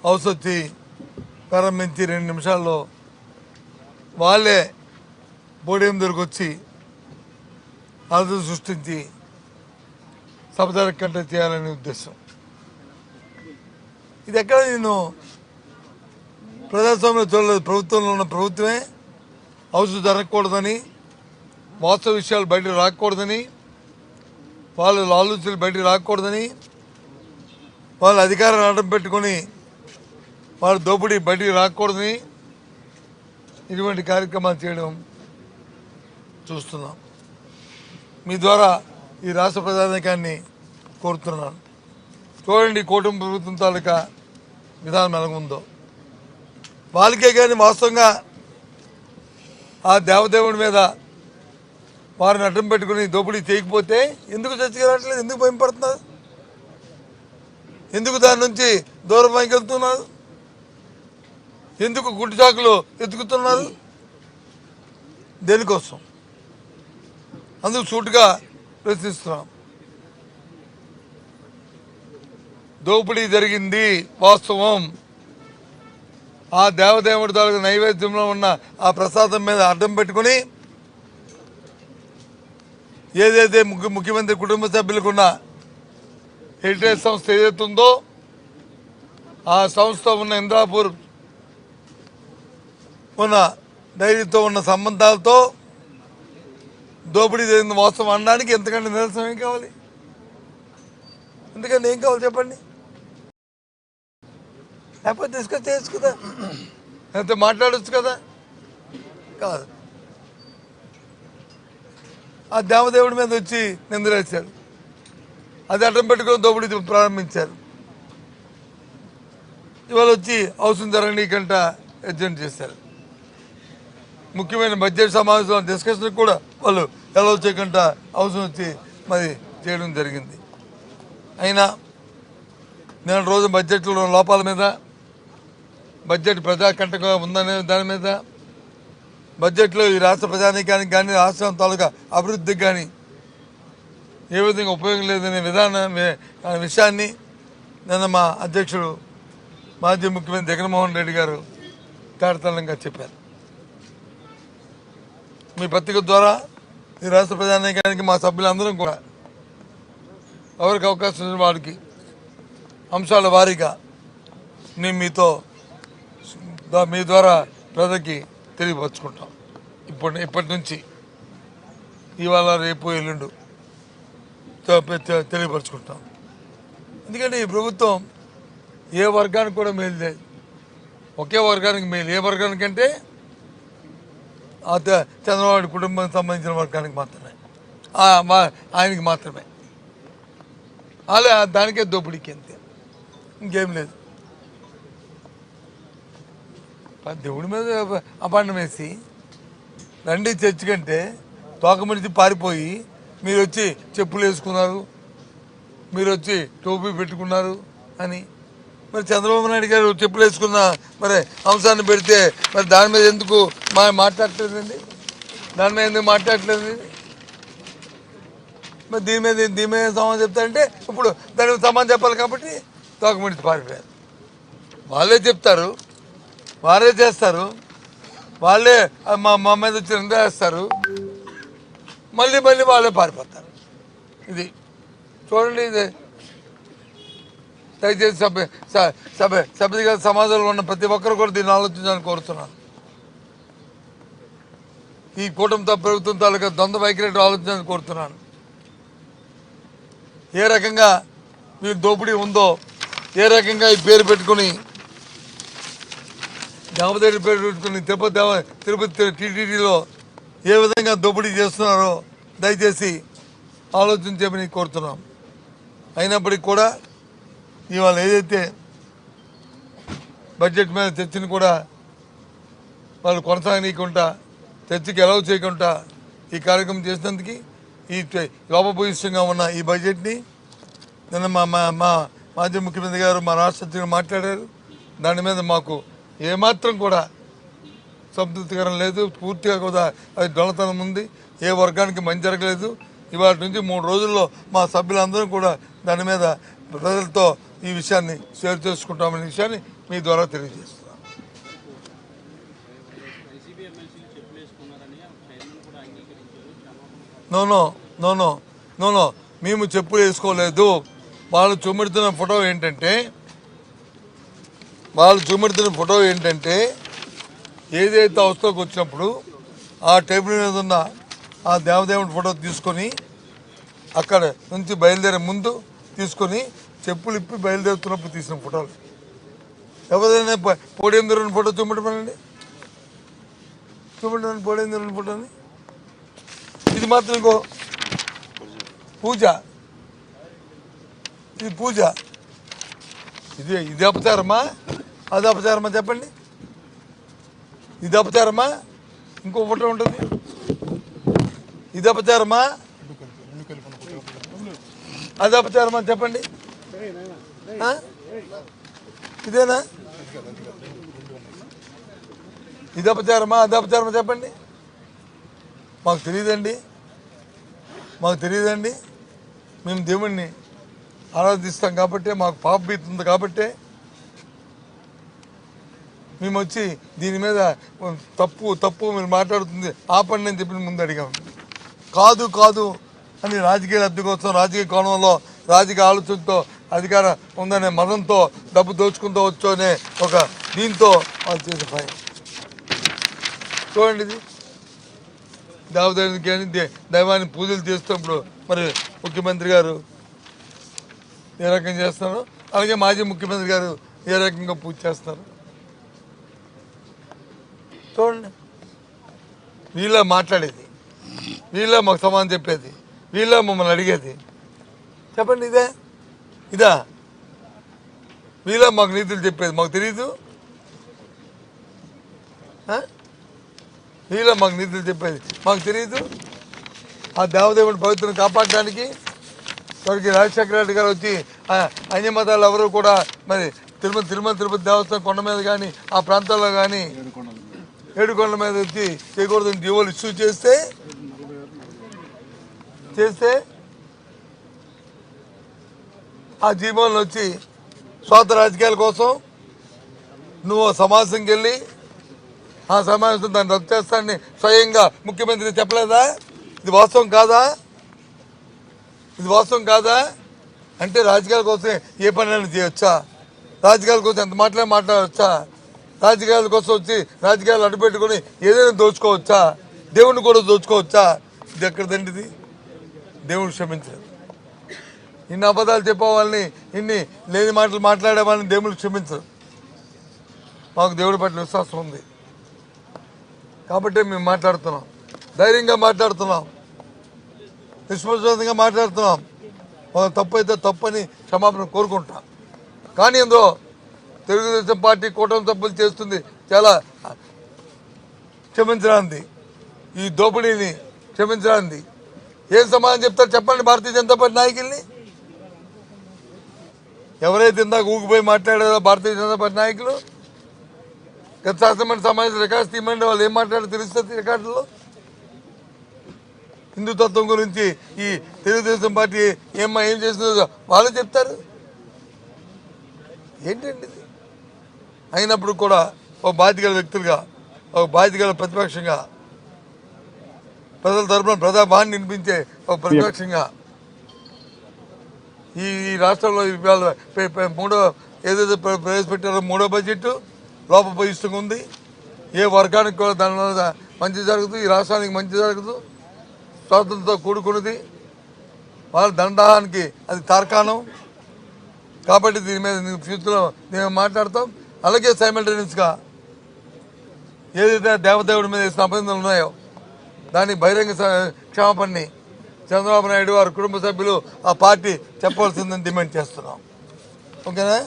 House వచ్చి ప్రారంభించి 2 నిమిషాల్లో వాళ్ళే పోడియం దగ్గరకు వచ్చి అర్థం సృష్టించి సభ జరగకుండా చేయాలనే ఉద్దేశం. ఇది ఎక్కడ నేను ప్రజాస్వామ్యంలో చూడలేదు. ప్రభుత్వంలో ఉన్న ప్రభుత్వమే హౌస్ జరగకూడదని, వాస్తవ విషయాలు బయటకు రాకూడదని, వాళ్ళ ఆలోచనలు బయటకు రాకూడదని, వాళ్ళ అధికారాన్ని అడ్డం పెట్టుకొని వాళ్ళ దోపిడీ బయటికి రాకూడదని ఇటువంటి కార్యక్రమాలు చేయడం చూస్తున్నాం. మీ ద్వారా ఈ రాష్ట్ర ప్రజానికాన్ని కోరుతున్నాను. చూడండి కూటమి ప్రభుత్వం తాలూకా విధానం ఎలాగుందో. వాళ్ళకే కానీ వాస్తవంగా ఆ దేవదేవుడి మీద వారిని అడ్డం పెట్టుకుని దోపిడీ చేయకపోతే ఎందుకు చర్చకెళ్ళట్లేదు? ఎందుకు భయపడుతున్నారు? ఎందుకు దాని నుంచి దూరం వెళ్తున్నారు? ఎందుకు గుడ్డు చాకులు ఎత్తుకుతున్నారు? దేనికోసం? అందుకు సూటుగా ప్రశ్నిస్తున్నాం. దోపిడీ జరిగింది వాస్తవం. ఆ దేవదేవుడి తాలూకు నైవేద్యంలో ఉన్న ఆ ప్రసాదం మీద అడ్డం పెట్టుకుని ఏదైతే ముఖ్యమంత్రి కుటుంబ సభ్యులకున్న హెరిటేజ్ సంస్థ ఏదైతే ఉందో ఆ సంస్థ ఉన్న ఇంద్రాపూర్ ఉన్న డైరీతో ఉన్న సంబంధాలతో దోపిడీ జరిగిన వాస్తవం అనడానికి ఎంతకంటే నిరసనం ఏం కావాలి? ఎందుకంటే ఏం కావాలి చెప్పండి? లేకపోతే డిస్కస్ చేయొచ్చు కదా, లేకపోతే మాట్లాడచ్చు కదా. కాదు, ఆ దేవదేవుడి మీద వచ్చి నిందలేశారు. అది అడ్డం పెట్టుకుని దోపిడీ ప్రారంభించారు. ఇవాళ వచ్చి అవసరం జరగనీకంట ఎడ్జెంట్ చేశారు. ముఖ్యమైన బడ్జెట్ సమావేశంలో డిస్కషన్ కూడా వాళ్ళు ఎలా చేయకుండా అవసరం వచ్చి మరి చేయడం జరిగింది. అయినా నేను రోజు బడ్జెట్లో లోపాల మీద, బడ్జెట్ ప్రజాకంటగా ఉందనే దాని మీద, బడ్జెట్లో ఈ రాష్ట్ర ప్రజానీకానికి కానీ రాష్ట్రం తాలూకా అభివృద్ధికి కానీ ఏ విధంగా ఉపయోగం లేదనే విషయాన్ని నిన్న మా అధ్యక్షుడు మాజీ ముఖ్యమంత్రి జగన్మోహన్ రెడ్డి గారు తాడతలంగా చెప్పారు. మీ పత్రిక ద్వారా ఈ రాష్ట్ర ప్రజానీకానికి మా సభ్యులందరం కూడా ఎవరికి అవకాశం ఉన్న వారికి అంశాల వారీగా నేను మీ ద్వారా ప్రజలకి తెలియపరుచుకుంటాం. ఇప్పటి నుంచి ఇవాళ రేపు ఎల్లుండు తెలియపరుచుకుంటాం. ఎందుకంటే ఈ ప్రభుత్వం ఏ వర్గానికి కూడా మేలు లేదు. ఒకే వర్గానికి మేలు. ఏ వర్గానికంటే చంద్రబాబు కుటుంబానికి సంబంధించిన వర్గానికి మాత్రమే, ఆయనకి మాత్రమే. అలా దానికే దోపిడీకి అంతే, ఇంకేం లేదు. దేవుడి మీద అపాండం వేసి రండి చర్చి కంటే తోకమడిచి పారిపోయి మీరు వచ్చి చెప్పులు వేసుకున్నారు, మీరు వచ్చి టోపీ పెట్టుకున్నారు అని మరి చంద్రబాబు నాయుడు గారు చెప్పులు వేసుకున్న మరి అంశాన్ని పెడితే మరి దాని మీద ఎందుకు మాట్లాడలేదండి? దాని మీద ఎందుకు మాట్లాడలేదండి? మరి దీని మీద సమాధానం చెప్తారంటే ఇప్పుడు దానికి సమాధానం చెప్పాలి కాబట్టి తోకమడిచి పారిపోయారు. వాళ్ళే చెప్తారు, వారే చేస్తారు, వాళ్ళే మా మీద వచ్చి నిందేస్తారు, మళ్ళీ వాళ్ళే పారిపోతారు. ఇది చూడండి. ఇది దయచేసి సభ్యులుగా సమాజంలో ఉన్న ప్రతి ఒక్కరు కూడా దీన్ని ఆలోచించాలని కోరుతున్నాను. ఈ కూటమితో ప్రభుత్వం తాలూకా ద్వంద్వ వైఖరి ఆలోచించాలని కోరుతున్నాను. ఏ రకంగా మీకు దోపిడీ ఉందో, ఏ రకంగా ఈ పేరు పెట్టుకుని దేవదేవుడి పేరు పెట్టుకుని తిరుపతి టీటీడీలో ఏ విధంగా దోపిడీ చేస్తున్నారో దయచేసి ఆలోచించమని కోరుతున్నాం. అయినప్పటికీ కూడా ఇవాళ ఏదైతే బడ్జెట్ మీద చర్చను కూడా వాళ్ళు కొనసాగనీయకుండా, చర్చకి అలౌ చేయకుండా ఈ కార్యక్రమం చేసినందుకు ఈ లోపభూయిష్టంగా ఉన్న ఈ బడ్జెట్ని నిన్న మా మాజీ ముఖ్యమంత్రి గారు మా రాష్ట్ర అధ్యక్షులు మాట్లాడారు. దాని మీద మాకు ఏమాత్రం కూడా సంతృప్తికరం లేదు. పూర్తిగా కూడా అది దొంగతనం ఉంది. ఏ వర్గానికి మంచి జరగలేదు. ఇవాళ నుంచి 3 రోజుల్లో మా సభ్యులందరూ కూడా దాని మీద ప్రజలతో ఈ విషయాన్ని షేర్ చేసుకుంటామనే విషయాన్ని మీ ద్వారా తెలియజేస్తున్నాను. నో మేము చెప్పులు వేసుకోలేదు. వాళ్ళు చూపెడుతున్న ఫోటో ఏంటంటే ఏదైతే అవస్థలోకి వచ్చినప్పుడు ఆ టేబుల్ మీద ఉన్న ఆ దేవదేవుడి ఫోటో తీసుకొని అక్కడ నుంచి బయలుదేరే ముందు తీసుకొని చెప్పులు ఇప్పి బయలుదేరుతున్నప్పుడు తీసిన ఫోటోలు. ఎవరైనా పోడియం దొరికిన ఫోటో చూపెట్టమనండి, పోడియం దొరికిన ఫోటోని. ఇది మాత్రం ఇంకో పూజ, ఇది పూజ. ఇది అపచారమా అది అపచారమా చెప్పండి? ఇది అపచారమా? ఇంకో ఫోటో ఉంటుంది. ఇది అపచారమా అది అపచారమా చెప్పండి? ఇదేనా? ఇది అపచారమా అది అపచారమా చెప్పండి? మాకు తెలియదండి. మేము దేవుణ్ణి ఆరాధిస్తాం కాబట్టి, మాకు పాప భీతి ఉంది కాబట్టి మేము వచ్చి దీని మీద తప్పు మీరు మాట్లాడుతుంది ఆపండి అని చెప్పి ముందు అడిగాము. కాదు అని రాజకీయ లబ్ధి కోసం, రాజకీయ కోణంలో, రాజకీయ ఆలోచనతో, అధికారం ఉందనే మదంతో, డబ్బు దోచుకుంటూ వచ్చు అనే ఒక దీంతో వాళ్ళు చేసే భయం. చూడండి, ఇది దేవదేవునికి అని దైవాన్ని పూజలు చేస్తున్నప్పుడు మరి ముఖ్యమంత్రి గారు ఏ రకంగా చేస్తున్నారు, అలాగే మాజీ ముఖ్యమంత్రి గారు ఏ రకంగా పూజ చేస్తున్నారు చూడండి. వీళ్ళ మాట్లాడేది, వీళ్ళ మాకు సమాధానం చెప్పేది, వీళ్ళ మమ్మల్ని అడిగేది. చెప్పండి, ఇదా వీళ్ళ మాకు నీతులు చెప్పేది? మాకు తెలీదు. వీళ్ళ మాకు నీతులు చెప్పేది మాకు తెలీదు. ఆ దేవదేవుని పవిత్రను కాపాడడానికి ఇక్కడికి రాజశేఖర రెడ్డి గారు వచ్చి అన్య మతాలు ఎవరు కూడా మరి తిరుపతి దేవస్థానం కొండ మీద కానీ ఆ ప్రాంతాల్లో కానీ ఏడుకొండల మీద వచ్చి చేయకూడదని జీవోలు ఇష్యూ చేస్తే ఆ జీవోలను వచ్చి స్వార్థ రాజకీయాల కోసం నువ్వు సమావేశంకి వెళ్ళి ఆ సమావేశం దాన్ని రద్దు చేస్తానని స్వయంగా ముఖ్యమంత్రి చెప్పలేదా? ఇది వాస్తవం కాదా? అంటే రాజకీయాల కోసం ఏ పని చేయొచ్చా? రాజకీయాల కోసం ఎంత మాట్లాడవచ్చా? రాజకీయాల కోసం వచ్చి రాజకీయాలు అడ్డుపెట్టుకొని ఏదైనా దోచుకోవచ్చా? దేవుణ్ణి కూడా దోచుకోవచ్చా? ఇది ఎక్కడదండి? ఇది దేవుడు క్షమించారు. ఇన్ని అబద్ధాలు చెప్పేవాళ్ళని, ఇన్ని లేని మాటలు మాట్లాడే వాళ్ళని దేవుడు క్షమించరు. మాకు దేవుడి పట్ల విశ్వాసం ఉంది కాబట్టి మేము మాట్లాడుతున్నాం, ధైర్యంగా మాట్లాడుతున్నాం, విశ్వాసంగా మాట్లాడుతున్నాం. తప్పు అయితే తప్పని క్షమాపణ కోరుకుంటాం. కానీ అందులో తెలుగుదేశం పార్టీ కూటమి సభ్యులు చేస్తుంది చాలా క్షమించరాంది, ఈ దోపిడీని క్షమించరాంది. ఏం సమాధానం చెప్తారు చెప్పండి? భారతీయ జనతా పార్టీ నాయకుల్ని ఎవరైతే ఇందాక ఊగిపోయి మాట్లాడారో భారతీయ జనతా పార్టీ నాయకులు గత శాసనమండలి సమావేశం రికార్డ్స్ తీయమంటే వాళ్ళు ఏం మాట్లాడారో తెలుస్తుంది. రికార్డులో హిందుతత్వం గురించి ఈ తెలుగుదేశం పార్టీ ఏం చేస్తుందో వాళ్ళు చెప్తారు. ఏంటండి ఇది? అయినప్పుడు కూడా ఒక బాధ్యత వ్యక్తులుగా, ఒక బాధ్యత ప్రతిపక్షంగా, ప్రజల తరపున ప్రజాభాన్ని వినిపించే ఒక ప్రతిపక్షంగా ఈ రాష్ట్రంలో ఏదైతే ప్రవేశపెట్టారో మూడో బడ్జెట్ లోపభూయిష్టంగా ఉంది. ఏ వర్గానికి కూడా దానివల్ల మంచి జరుగుతుంది, ఈ రాష్ట్రానికి మంచి జరుగుతుంది. స్వాతంత్రంతో కూడుకున్నది, వాళ్ళ దండానికి అది తార్కాణం కాబట్టి దీని మీద ఫ్యూచర్లో మేము మాట్లాడతాం. అలాగే సైమల్టేనియస్గా ఏదైతే దేవదేవుడి మీద వేసిన అభినందనలు ఉన్నాయో దాన్ని బహిరంగ క్షమాపణని చంద్రబాబు నాయుడు వారి కుటుంబ సభ్యులు ఆ పార్టీ చెప్పవలసిందని డిమాండ్ చేస్తున్నాం. ఓకేనా?